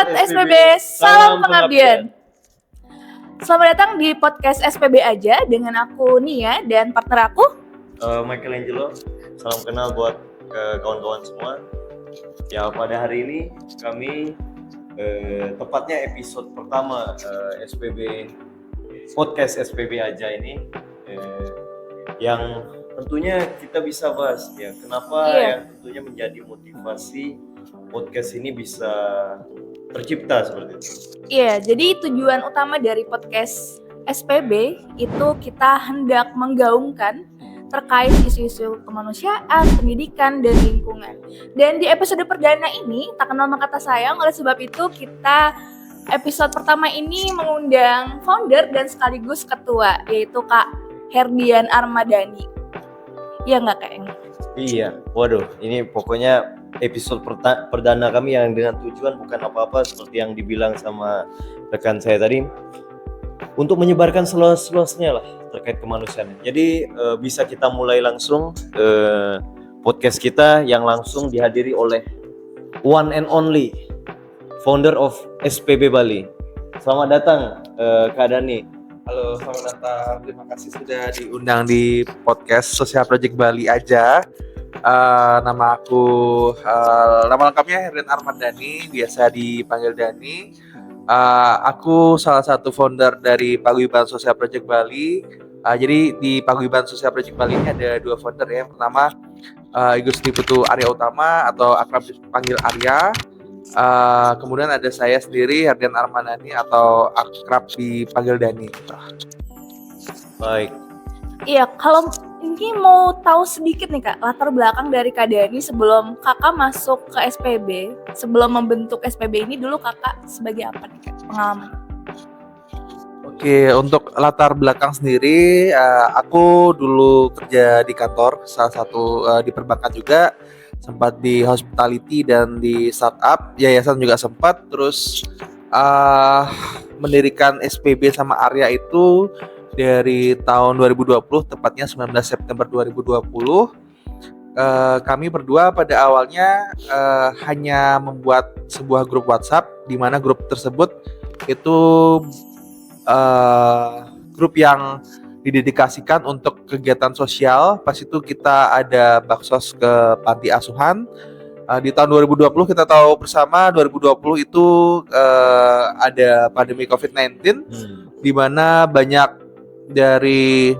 Sobat SPB, salam pengabdian. Selamat datang di podcast SPB aja dengan aku Nia dan partner aku Michelangelo. Salam kenal buat kawan-kawan semua. Ya, pada hari ini kami tepatnya episode pertama SPB podcast SPB aja ini yang tentunya kita bisa bahas ya kenapa yang tentunya menjadi motivasi podcast ini bisa tercipta seperti itu. Iya, jadi tujuan utama dari podcast SPB itu kita hendak menggaungkan terkait isu-isu kemanusiaan, pendidikan, dan lingkungan. Dan di episode perdana ini, tak kenal maka tak sayang, oleh sebab itu kita episode pertama ini mengundang founder dan sekaligus ketua, yaitu Kak Herdian Armadani. Iya nggak Kak Eng? Iya, waduh, ini pokoknya episode perdana kami yang dengan tujuan bukan apa-apa seperti yang dibilang sama rekan saya tadi, untuk menyebarkan seluas-luasnya lah terkait kemanusiaan. Jadi bisa kita mulai langsung podcast kita yang langsung dihadiri oleh one and only founder of SPB Bali. Selamat datang Kak Dani. Halo, selamat datang. Terima kasih sudah diundang di podcast Social Project Bali aja. Nama lengkapnya Herdian Armadani, biasa dipanggil Dani. Aku salah satu founder dari Paguyuban Social Project Bali. Jadi di Paguyuban Social Project Bali ini ada dua founder ya. Yang pertama Igusti Putu Arya Utama atau akrab dipanggil Arya. Kemudian ada saya sendiri Herdian Armadani atau akrab dipanggil Dani. Baik. Iya, kalau ini mau tahu sedikit nih Kak, latar belakang dari Kak Dani sebelum Kakak masuk ke SPB, sebelum membentuk SPB ini dulu Kakak sebagai apa nih Kak, pengalaman? Oke, untuk latar belakang sendiri, aku dulu kerja di kantor, salah satu di perbankan juga, sempat di hospitality dan di startup, yayasan juga sempat, terus mendirikan SPB sama Arya itu dari tahun 2020, tepatnya 19 September 2020. Kami berdua pada awalnya hanya membuat sebuah grup WhatsApp, di mana grup tersebut itu grup yang didedikasikan untuk kegiatan sosial. Pas itu kita ada baksos ke panti asuhan. Di tahun 2020 kita tahu bersama 2020 itu ada pandemi COVID-19, di mana banyak dari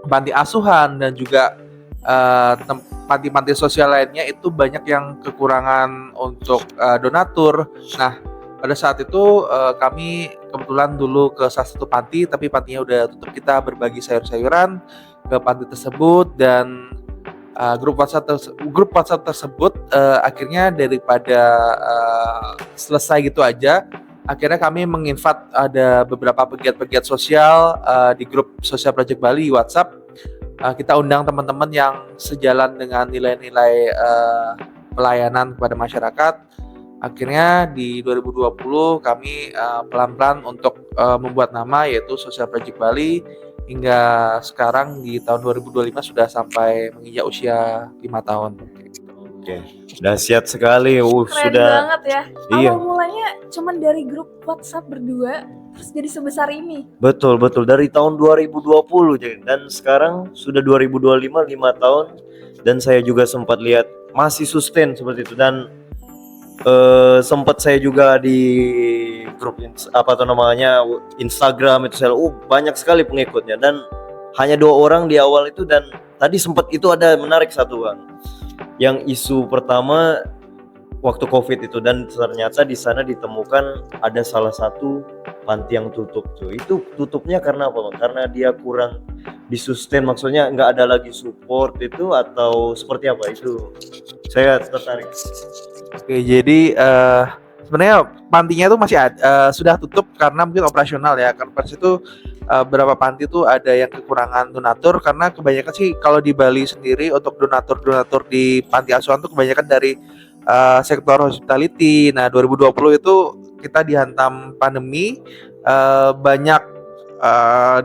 panti asuhan dan juga panti-panti sosial lainnya itu banyak yang kekurangan untuk donatur. Nah, pada saat itu kami kebetulan dulu ke salah satu panti, tapi pantinya udah tutup. Kita berbagi sayur-sayuran ke panti tersebut dan grup WhatsApp tersebut akhirnya daripada selesai gitu aja, akhirnya kami menginvite ada beberapa pegiat-pegiat sosial di grup Social Project Bali WhatsApp. Kita undang teman-teman yang sejalan dengan nilai-nilai pelayanan kepada masyarakat. Akhirnya di 2020 kami pelan-pelan untuk membuat nama, yaitu Social Project Bali. Hingga sekarang di tahun 2025 sudah sampai menginjak usia 5 tahun. Oke, dahsyat sekali. Keren Sudah banget ya. Iya. Awal mulanya cuma dari grup WhatsApp berdua, terus jadi sebesar ini. Betul dari tahun 2020 dan sekarang sudah 2025, 5 tahun, dan saya juga sempat lihat masih sustain seperti itu. Dan sempat saya juga di grup Instagram itu saya banyak sekali pengikutnya, dan hanya 2 orang di awal itu. Dan tadi sempat itu ada menarik satu Bang, yang isu pertama waktu COVID itu, dan ternyata di sana ditemukan ada salah satu panti yang tutup tuh. Itu tutupnya karena apa Bang? Karena dia kurang disustain, maksudnya nggak ada lagi support itu atau seperti apa? Itu saya tertarik. Oke, jadi sebenarnya pantinya itu masih sudah tutup karena mungkin operasional ya. Karena pas itu beberapa panti itu ada yang kekurangan donatur, karena kebanyakan sih kalau di Bali sendiri untuk donatur di panti asuhan itu kebanyakan dari sektor hospitality. Nah, 2020 itu kita dihantam pandemi, banyak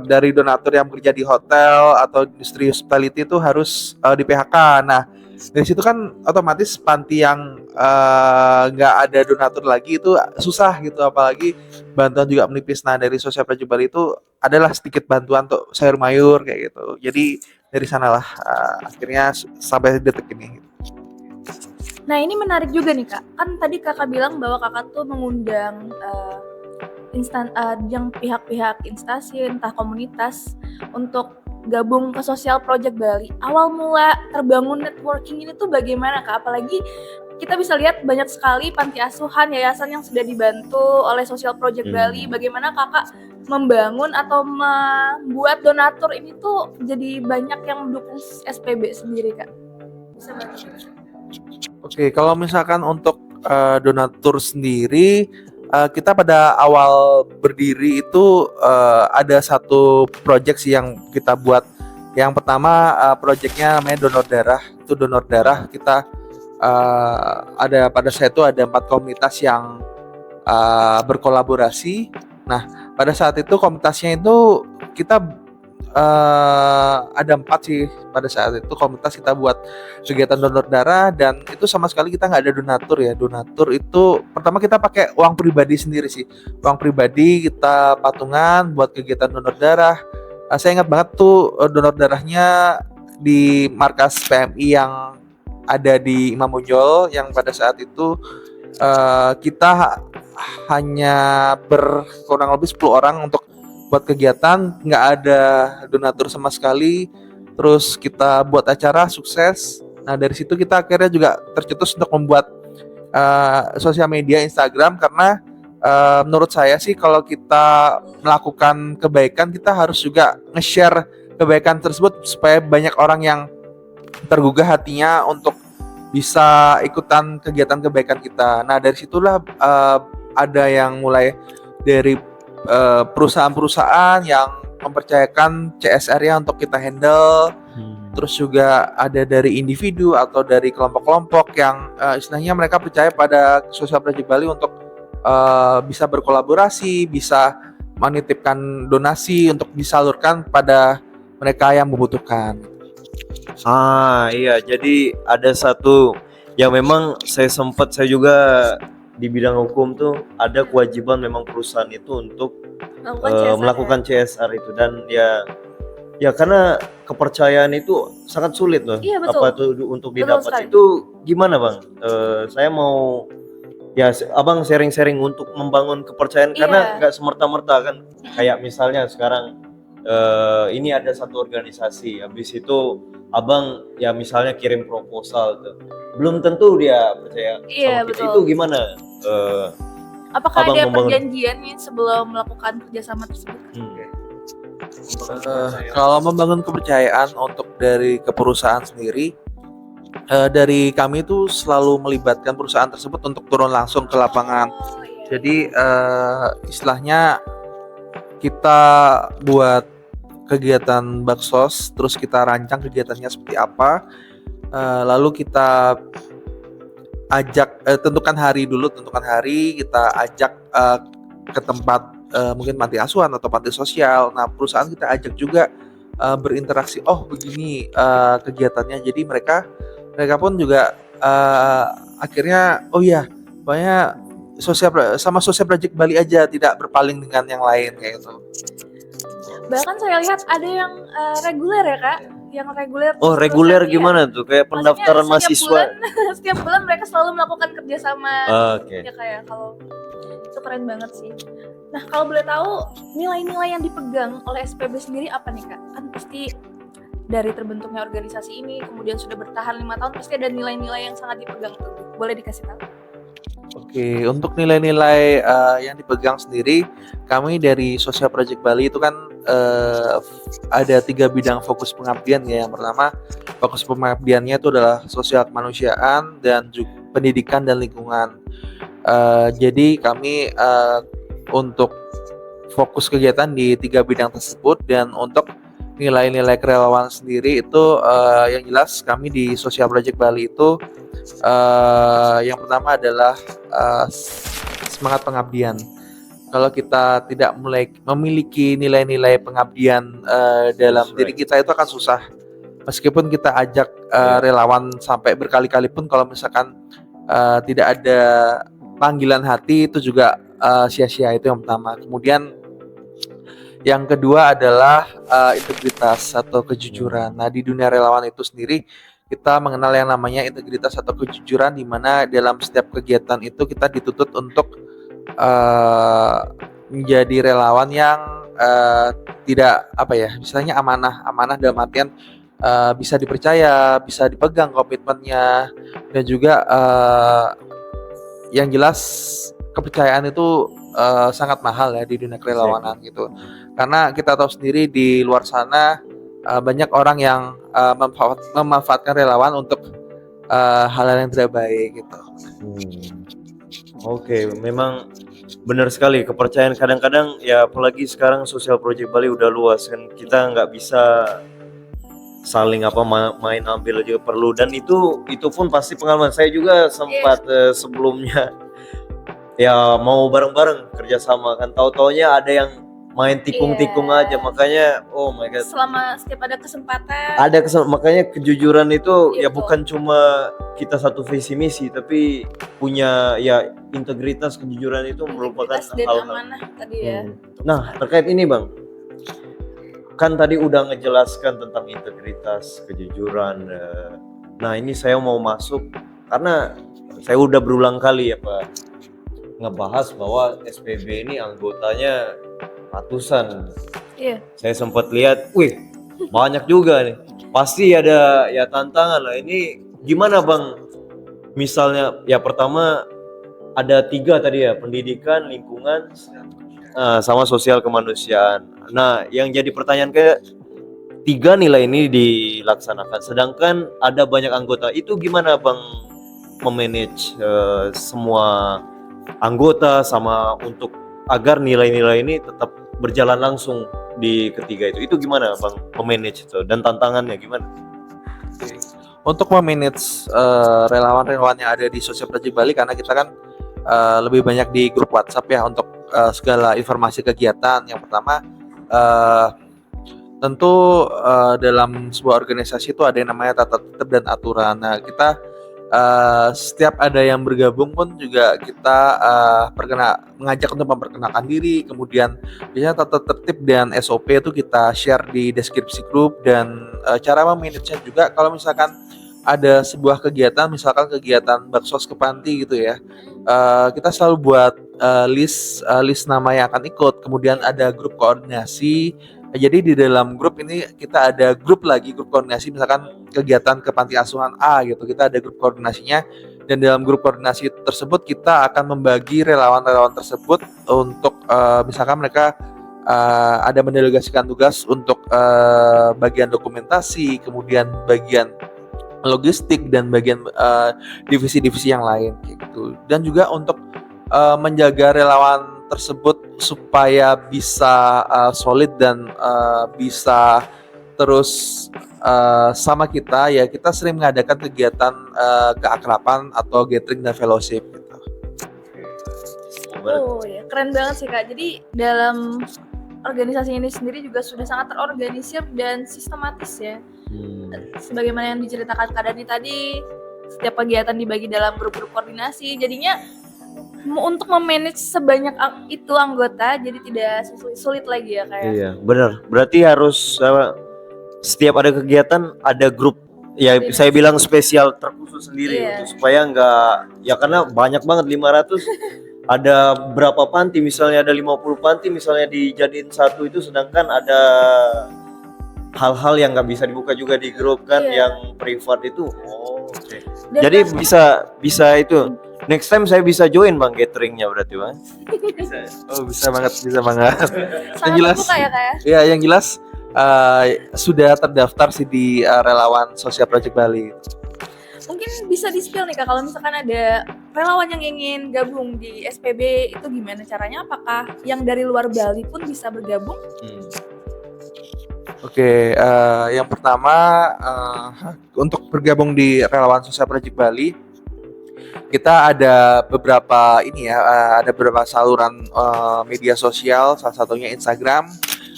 dari donatur yang bekerja di hotel atau industri hospitality itu harus di PHK. Nah, dari situ kan otomatis panti yang nggak ada donatur lagi itu susah gitu, apalagi bantuan juga menipis. Nah dari Sosial Project Bali itu adalah sedikit bantuan untuk sayur mayur kayak gitu. Jadi dari sanalah akhirnya sampai detik ini. Nah ini menarik juga nih Kak, kan tadi Kakak bilang bahwa Kakak tuh mengundang yang pihak-pihak instansi entah komunitas untuk gabung ke Sosial Project Bali. Awal mula terbangun networking ini tuh bagaimana Kak? Apalagi kita bisa lihat banyak sekali panti asuhan, yayasan yang sudah dibantu oleh Sosial Project Bali. Bagaimana Kakak membangun atau membuat donatur ini tuh jadi banyak yang mendukung SPB sendiri Kak? Bisa bantu? Oke, kalau misalkan untuk donatur sendiri, kita pada awal berdiri itu ada satu project sih yang kita buat. Yang pertama projectnya namanya donor darah. Itu donor darah kita ada pada saat itu ada 4 komunitas yang berkolaborasi. Nah pada saat itu komunitasnya itu kita ada 4 sih pada saat itu komunitas kita buat kegiatan donor darah, dan itu sama sekali kita nggak ada donatur ya. Donatur itu pertama kita pakai uang pribadi sendiri sih, uang pribadi kita patungan buat kegiatan donor darah. Saya ingat banget tuh donor darahnya di markas PMI yang ada di Imam Bonjol, yang pada saat itu kita hanya kurang lebih 10 orang untuk buat kegiatan, nggak ada donatur sama sekali. Terus kita buat acara sukses. Nah dari situ kita akhirnya juga tercetus untuk membuat sosial media Instagram, karena menurut saya sih kalau kita melakukan kebaikan kita harus juga nge-share kebaikan tersebut supaya banyak orang yang tergugah hatinya untuk bisa ikutan kegiatan kebaikan kita. Nah dari situlah ada yang mulai dari perusahaan-perusahaan yang mempercayakan CSR-nya untuk kita handle. Terus juga ada dari individu atau dari kelompok-kelompok yang istilahnya mereka percaya pada Sosial Project Bali untuk bisa berkolaborasi, bisa menitipkan donasi untuk disalurkan pada mereka yang membutuhkan. Iya, jadi ada satu yang memang saya juga di bidang hukum tuh ada kewajiban memang perusahaan itu untuk melakukan CSR itu, dan ya karena kepercayaan itu sangat sulit loh. Iya, betul. Apa tuh untuk didapat sekali. itu gimana Bang? Saya mau ya Abang sharing-sharing untuk membangun kepercayaan, karena nggak semerta-merta kan, kayak misalnya sekarang ini ada satu organisasi, habis itu Abang ya misalnya kirim proposal tuh, belum tentu dia percaya sama kita. betul. Itu gimana? Apakah Abang ada membangun- perjanjiannya sebelum melakukan kerjasama tersebut? Kalau membangun kepercayaan untuk dari perusahaan sendiri, dari kami itu selalu melibatkan perusahaan tersebut untuk turun langsung ke lapangan. Jadi istilahnya kita buat kegiatan baksos, terus kita rancang kegiatannya seperti apa, lalu kita ajak tentukan hari, kita ajak ke tempat mungkin panti asuhan atau panti sosial. Nah perusahaan kita ajak juga berinteraksi, oh begini kegiatannya, jadi mereka pun juga akhirnya oh ya pokoknya sama Sosial Project Bali aja, tidak berpaling dengan yang lain kayak gitu. Bahkan saya lihat ada yang reguler ya Kak, yang reguler. Oh reguler Iya. gimana tuh? Kayak pendaftaran Maksudnya mahasiswa. setiap bulan mereka selalu melakukan kerjasama. Oke. Ya kayak kalau itu keren banget sih. Nah kalau boleh tahu nilai-nilai yang dipegang oleh SPB sendiri apa nih Kak? Kan pasti dari terbentuknya organisasi ini kemudian sudah bertahan 5 tahun, pasti ada nilai-nilai yang sangat dipegang tuh. Boleh dikasih tahu? Oke, untuk nilai-nilai yang dipegang sendiri, kami dari Sosial Project Bali itu kan ada 3 bidang fokus pengabdian ya. Yang pertama, fokus pengabdiannya itu adalah sosial kemanusiaan dan juga pendidikan dan lingkungan. Jadi kami untuk fokus kegiatan di 3 bidang tersebut, dan untuk nilai-nilai kerelawan sendiri itu yang jelas kami di Sosial Project Bali itu yang pertama adalah semangat pengabdian. Kalau kita tidak memiliki nilai-nilai pengabdian dalam diri kita, itu akan susah. meskipun kita ajak relawan sampai berkali-kali pun kalau misalkan tidak ada panggilan hati itu juga sia-sia. Itu yang pertama. Kemudian yang kedua adalah integritas atau kejujuran. Nah, di dunia relawan itu sendiri kita mengenal yang namanya integritas atau kejujuran, di mana dalam setiap kegiatan itu kita dituntut untuk menjadi relawan yang tidak misalnya amanah dalam artian bisa dipercaya, bisa dipegang komitmennya, dan juga yang jelas kepercayaan itu sangat mahal ya di dunia kerelawanan gitu. Karena kita tahu sendiri di luar sana banyak orang yang memanfaatkan relawan untuk hal-hal yang tidak baik gitu. Oke, memang benar sekali kepercayaan kadang-kadang ya, apalagi sekarang Social Project Bali udah luas kan, kita nggak bisa saling main ambil aja perlu, dan itu pun pasti pengalaman saya juga sempat sebelumnya ya mau bareng-bareng kerjasama kan, tahu-taunya ada yang main tikung-tikung aja, makanya oh my god, selama setiap ada kesempatan makanya kejujuran itu ya Itu. bukan cuma kita satu visi misi, tapi punya ya integritas, kejujuran itu merupakan integritas dan hal-hal. amanah tadi ya. Nah, terkait ini Bang, kan tadi udah ngejelaskan tentang integritas, kejujuran. Nah, ini saya mau masuk karena saya udah berulang kali ya Pak ngebahas bahwa SPB ini anggotanya ratusan. Iya. Saya sempat lihat, wih banyak juga nih. Pasti ada ya tantangan lah. Ini gimana Bang? Misalnya ya pertama ada 3 tadi ya, pendidikan, lingkungan, sama sosial kemanusiaan. Nah, yang jadi pertanyaan kayak 3 nilai ini dilaksanakan, sedangkan ada banyak anggota. Itu gimana Bang memanage semua anggota sama untuk agar nilai-nilai ini tetap berjalan langsung di ketiga itu gimana Bang memanage itu, dan tantangannya gimana? Untuk memanage relawan-relawan yang ada di Social Project Bali, karena kita kan lebih banyak di grup WhatsApp ya untuk segala informasi kegiatan. Yang pertama tentu dalam sebuah organisasi itu ada yang namanya tata tertib dan aturan. Nah, kita setiap ada yang bergabung pun juga kita mengajak untuk memperkenalkan diri, kemudian biasanya tata tertib dan SOP itu kita share di deskripsi grup, dan cara memanagenya juga kalau misalkan ada sebuah kegiatan, misalkan kegiatan baksos ke panti gitu ya, kita selalu buat list nama yang akan ikut, kemudian ada grup koordinasi. Jadi di dalam grup ini kita ada grup koordinasi, misalkan kegiatan ke panti asuhan A gitu, kita ada grup koordinasinya, dan dalam grup koordinasi tersebut kita akan membagi relawan-relawan tersebut untuk misalkan mereka ada mendelegasikan tugas untuk bagian dokumentasi, kemudian bagian logistik, dan bagian divisi-divisi yang lain gitu. Dan juga untuk menjaga relawan tersebut supaya bisa solid dan bisa terus sama kita, ya kita sering mengadakan kegiatan keakraban atau gathering dan fellowship gitu. Oh ya, keren banget sih Kak. Jadi dalam organisasi ini sendiri juga sudah sangat terorganisir dan sistematis ya. Sebagaimana yang diceritakan Kak Dani tadi, setiap kegiatan dibagi dalam grup-grup koordinasi. Jadinya untuk memanage sebanyak itu anggota jadi tidak sulit lagi ya kayak. Iya, benar. Berarti harus setiap ada kegiatan ada grup ya, saya bilang spesial terkhusus sendiri untuk supaya enggak ya, karena banyak banget 500 ada berapa panti, misalnya ada 50 panti misalnya dijadiin satu itu, sedangkan ada hal-hal yang nggak bisa dibuka juga di grup kan, yang privat itu. Oke. Jadi bisa itu. Next time saya bisa join Bang gatheringnya berarti Bang. Bisa banget. Yang jelas terbuka ya Kak ya? Ya, yang jelas sudah terdaftar sih di relawan Social Project Bali. Mungkin bisa di-spill nih Kak, kalau misalkan ada relawan yang ingin gabung di SPB itu gimana caranya? Apakah yang dari luar Bali pun bisa bergabung? Oke, yang pertama untuk bergabung di relawan Social Project Bali, kita ada beberapa ada beberapa saluran media sosial, salah satunya Instagram.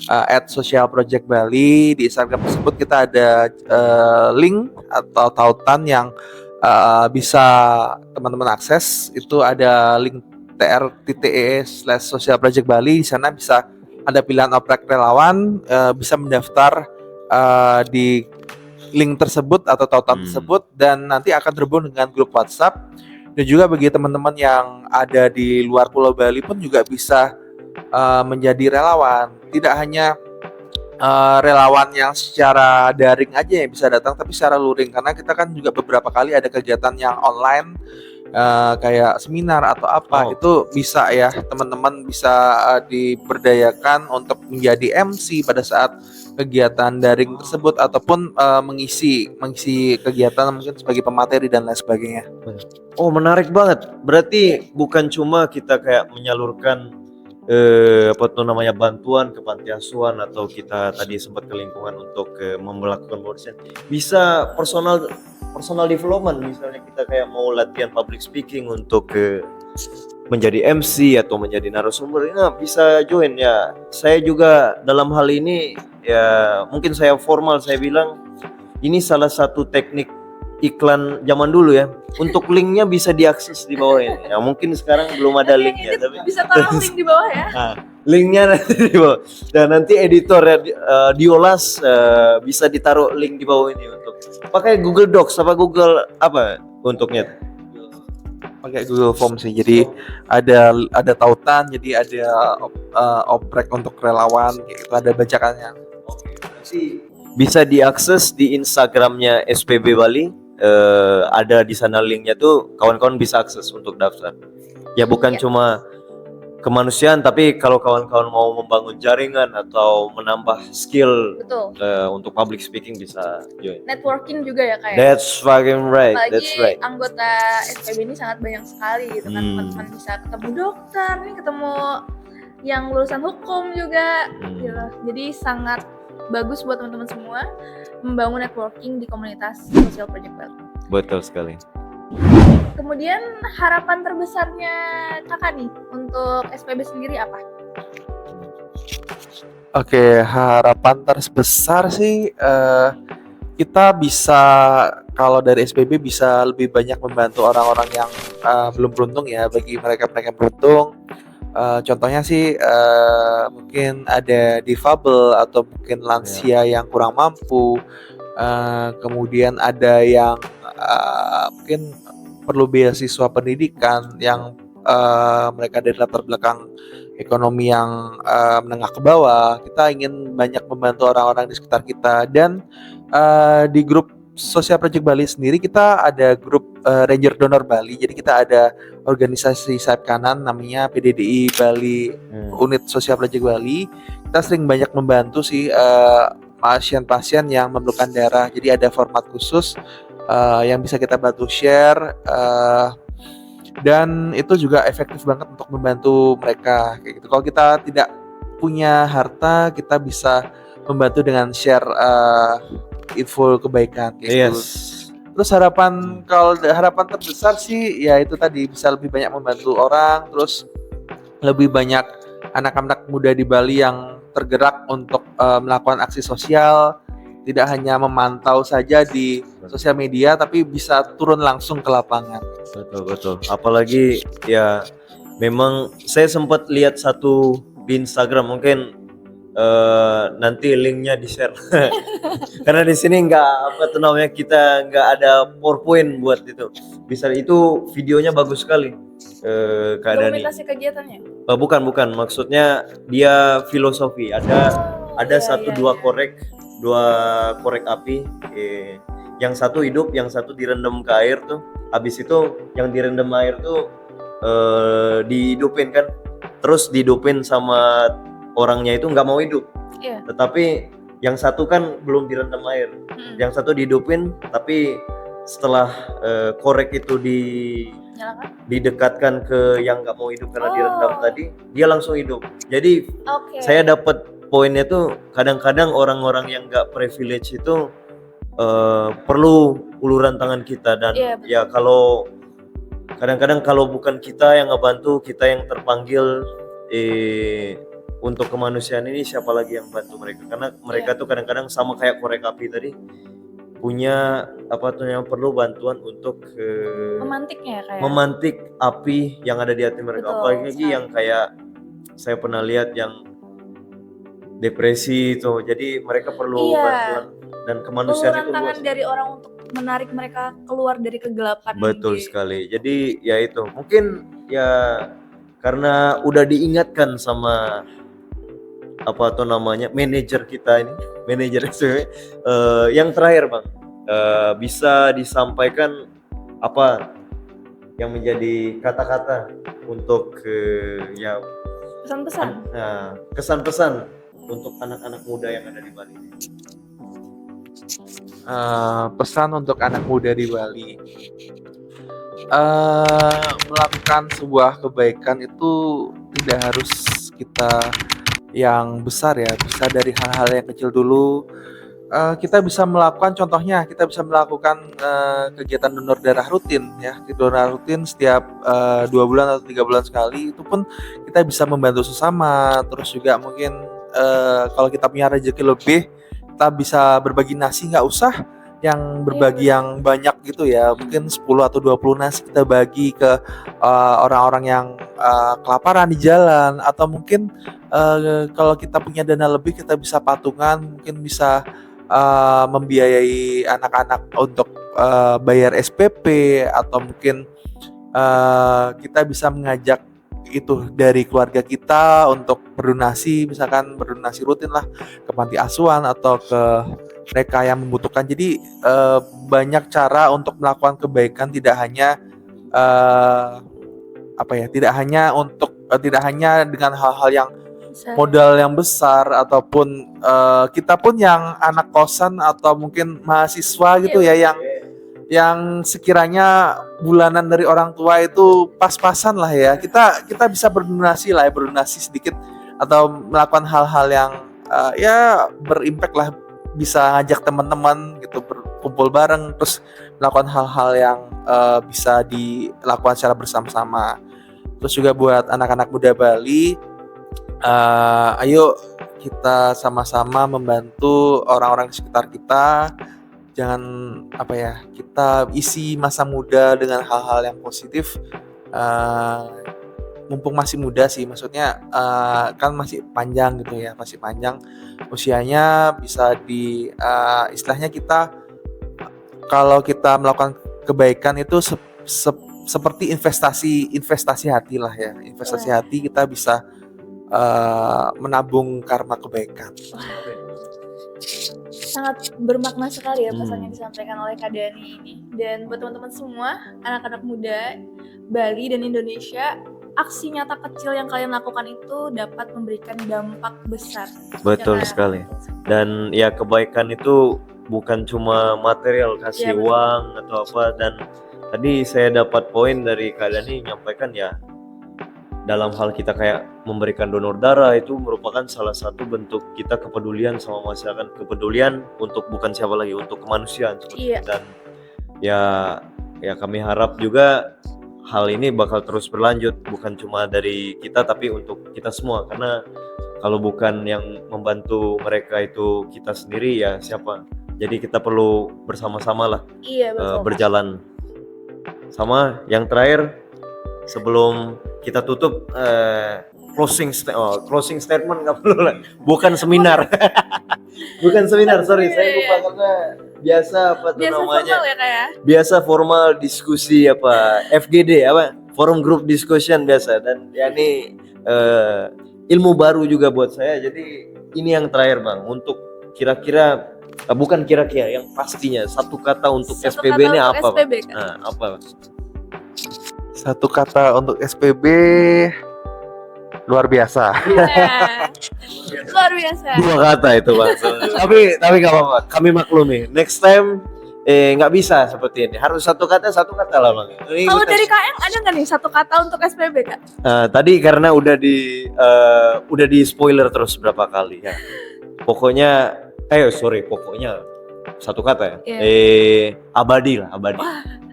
@socialprojectbali. Di Instagram tersebut kita ada link atau tautan yang bisa teman-teman akses. Itu ada link tr.ee/socialprojectbali. Di sana bisa ada pilihan oprek relawan, bisa mendaftar di link tersebut atau tautan tersebut, dan nanti akan terhubung dengan grup WhatsApp. Dan juga bagi teman-teman yang ada di luar Pulau Bali pun juga bisa menjadi relawan. Tidak hanya relawan yang secara daring aja yang bisa datang, tapi secara luring, karena kita kan juga beberapa kali ada kegiatan yang online, kayak seminar atau apa. Itu bisa ya, teman-teman bisa diberdayakan untuk menjadi MC pada saat kegiatan daring tersebut, ataupun mengisi kegiatan mungkin sebagai pemateri dan lain sebagainya. Oh, menarik banget. Berarti bukan cuma kita kayak menyalurkan bantuan ke panti asuhan, atau kita tadi sempat ke lingkungan untuk melakukan dosen. Bisa personal development, misalnya kita kayak mau latihan public speaking untuk menjadi MC atau menjadi narasumber, bisa join ya. Saya juga dalam hal ini ya, mungkin saya formal saya bilang ini salah satu teknik iklan zaman dulu ya. Untuk linknya bisa diakses di bawah ini. Ya mungkin sekarang belum ada linknya, tapi bisa taruh link di bawah ya. Nah, linknya nanti di bawah. Dan nanti editor ya, Diolas bisa ditaruh link di bawah ini untuk pakai Google Docs apa Google apa untuknya? Pakai Google Form sih. Jadi ada tautan, jadi ada oprek untuk relawan, gitu, ada bacakannya. Oke, berarti bisa diakses di Instagramnya SPB Bali. Ada di sana linknya tuh, kawan-kawan bisa akses untuk daftar. Ya bukan cuma kemanusiaan, tapi kalau kawan-kawan mau membangun jaringan atau menambah skill untuk public speaking bisa join. Networking juga ya kayak. That's fucking right. Apalagi That's right. Anggota SPB ini sangat banyak sekali gitu kan. Teman-teman bisa ketemu dokter, nih ketemu yang lulusan hukum juga gitu. Jadi sangat bagus buat teman-teman semua membangun networking di komunitas Social Project Bali. Betul sekali. Kemudian harapan terbesarnya kakak nih untuk SPB sendiri apa? Oke, harapan terbesar sih kita bisa, kalau dari SPB bisa lebih banyak membantu orang-orang yang belum beruntung ya. Bagi mereka-mereka yang beruntung, contohnya sih mungkin ada difabel atau mungkin lansia yang kurang mampu, kemudian ada yang mungkin perlu beasiswa pendidikan, yang mereka dari latar belakang ekonomi yang menengah ke bawah. Kita ingin banyak membantu orang-orang di sekitar kita. Dan di grup Social Project Bali sendiri kita ada grup Ranger Donor Bali. Jadi kita ada organisasi sayap kanan namanya PDDI Bali, Unit Social Project Bali. Kita sering banyak membantu sih pasien-pasien yang memerlukan darah. Jadi ada format khusus yang bisa kita bantu share, dan itu juga efektif banget untuk membantu mereka kayak gitu. Kalau kita tidak punya harta, kita bisa membantu dengan share info kebaikan kayak gitu. Terus harapan terbesar sih ya itu tadi, bisa lebih banyak membantu orang, terus lebih banyak anak-anak muda di Bali yang tergerak untuk melakukan aksi sosial, tidak hanya memantau saja di sosial media, tapi bisa turun langsung ke lapangan. Betul. Apalagi ya, memang saya sempat lihat satu di Instagram, mungkin nanti linknya di share. Karena di sini kita nggak ada PowerPoint buat itu. Bisa itu videonya bagus sekali. Keadaan dokumentasi kegiatannya? Bukan. Maksudnya dia filosofi. Ada dua korek api. Yang satu hidup, yang satu direndam ke air tuh. Habis itu yang direndam air tuh dihidupin kan. Terus dihidupin sama orangnya itu nggak mau hidup. Tetapi yang satu kan belum direndam air. Yang satu dihidupin, tapi setelah korek itu didekatkan ke yang nggak mau hidup karena direndam tadi, dia langsung hidup. Jadi saya dapat poinnya tuh, kadang-kadang orang-orang yang nggak privilege itu perlu uluran tangan kita. Dan ya kalau kadang-kadang kalau bukan kita yang ngebantu, kita yang terpanggil untuk kemanusiaan ini siapa lagi yang bantu mereka, karena mereka tuh kadang-kadang sama kayak korek api tadi punya apa tuh yang perlu bantuan untuk Memantiknya ya kayak. memantik api yang ada di hati mereka. Betul, Apalagi sekali. yang kayak saya pernah lihat yang depresi itu, jadi mereka perlu Iya. bantuan dan kemanusiaan Uluran itu tangan luas. dari orang untuk menarik mereka keluar dari kegelapan. Betul gitu. sekali. Jadi ya itu mungkin ya karena udah diingatkan sama apa tuh namanya manajer kita ini, manajer SPB. Yang terakhir Bang, bisa disampaikan apa yang menjadi kata-kata untuk ya Pesan-pesan. kesan-pesan untuk anak-anak muda yang ada di Bali. Pesan untuk anak muda di Bali, melakukan sebuah kebaikan itu tidak harus kita yang besar ya, bisa dari hal-hal yang kecil dulu. Kita bisa melakukan, contohnya kita bisa melakukan kegiatan donor darah rutin ya, donor rutin setiap 2 bulan atau 3 bulan sekali. Itu pun kita bisa membantu sesama. Terus juga mungkin kalau kita punya rezeki lebih, kita bisa berbagi nasi, nggak usah yang berbagi yang banyak gitu ya, mungkin 10 atau 20 nasi kita bagi ke orang-orang yang kelaparan di jalan, atau mungkin kalau kita punya dana lebih kita bisa patungan, mungkin bisa membiayai anak-anak untuk bayar SPP, atau mungkin kita bisa mengajak itu dari keluarga kita untuk berdonasi, misalkan berdonasi rutin lah ke panti asuhan atau ke mereka yang membutuhkan. Jadi banyak cara untuk melakukan kebaikan, tidak hanya tidak hanya dengan hal-hal yang modal yang besar, ataupun kita pun yang anak kosan atau mungkin mahasiswa gitu ya, yang sekiranya bulanan dari orang tua itu pas-pasan lah ya, kita bisa berdonasi lah ya, berdonasi sedikit atau melakukan hal-hal yang ya berimpact lah, bisa ngajak teman-teman gitu berkumpul bareng, terus melakukan hal-hal yang bisa dilakukan secara bersama-sama. Terus juga buat anak-anak muda Bali, ayo kita sama-sama membantu orang-orang di sekitar kita. Jangan kita isi masa muda dengan hal-hal yang positif, mumpung masih muda sih, maksudnya kan masih panjang gitu ya, masih panjang usianya, bisa istilahnya kita kalau kita melakukan kebaikan itu seperti investasi hati lah ya, investasi hati, kita bisa menabung karma kebaikan. Sangat bermakna sekali ya pesan yang disampaikan oleh Kak Dani ini. Dan buat teman-teman semua, anak-anak muda Bali dan Indonesia, aksi nyata kecil yang kalian lakukan itu dapat memberikan dampak besar. Betul sekali. Dan ya kebaikan itu bukan cuma material, kasih uang atau apa. Dan tadi saya dapat poin dari Kak Dani menyampaikan ya, dalam hal kita kayak memberikan donor darah itu merupakan salah satu bentuk kita kepedulian sama masyarakat, kepedulian untuk bukan siapa lagi, untuk kemanusiaan. Dan ya kami harap juga hal ini bakal terus berlanjut, bukan cuma dari kita tapi untuk kita semua, karena kalau bukan yang membantu mereka itu kita sendiri, ya siapa. Jadi kita perlu bersama-sama lah berjalan. Sama yang terakhir sebelum kita tutup, closing statement nggak perlu lah, bukan seminar. Bukan seminar, sorry saya lupa, karena biasa namanya formal ya, kayak biasa formal diskusi FGD forum group discussion biasa. Dan ya ini ilmu baru juga buat saya. Jadi ini yang terakhir Bang, untuk kira-kira bukan kira-kira, yang pastinya satu kata untuk SPB ini apa Bang? Nah, apa? Satu kata untuk SPB, luar biasa. Luar biasa. 2 kata itu Bang. tapi nggak apa-apa, kami maklumi. Next time nggak bisa seperti ini, harus satu kata lah Bang. Kalau dari KM ada nggak nih satu kata untuk SPB Kak? Tadi karena udah di spoiler terus berapa kali ya. Pokoknya satu kata ya. Abadi lah, abadi.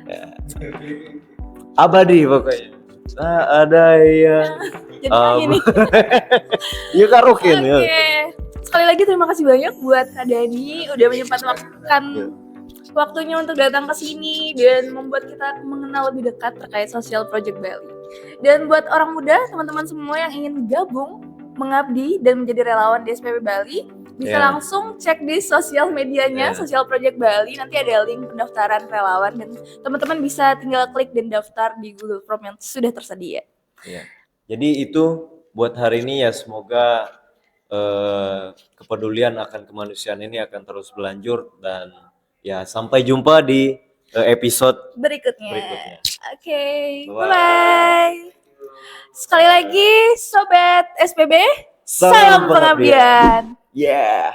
Ya. Abadi pokoknya. Tak ada yang Jadi gini. Iya karaoke nih. Oke. Ya. Sekali lagi terima kasih banyak buat Kak Dani udah menyempatkan waktunya untuk datang ke sini dan membuat kita mengenal lebih dekat terkait Social Project Bali. Dan buat orang muda, teman-teman semua yang ingin gabung, mengabdi dan menjadi relawan di SPB Bali, bisa langsung cek di sosial medianya Social Project Bali. Nanti ada link pendaftaran relawan dan teman-teman bisa tinggal klik dan daftar di Google Form yang sudah tersedia. Ya. Jadi itu buat hari ini ya, semoga kepedulian akan kemanusiaan ini akan terus berlanjut dan ya sampai jumpa di episode berikutnya. Oke, bye. Sekali lagi Sobat SPB, salam pengabdian. Yeah.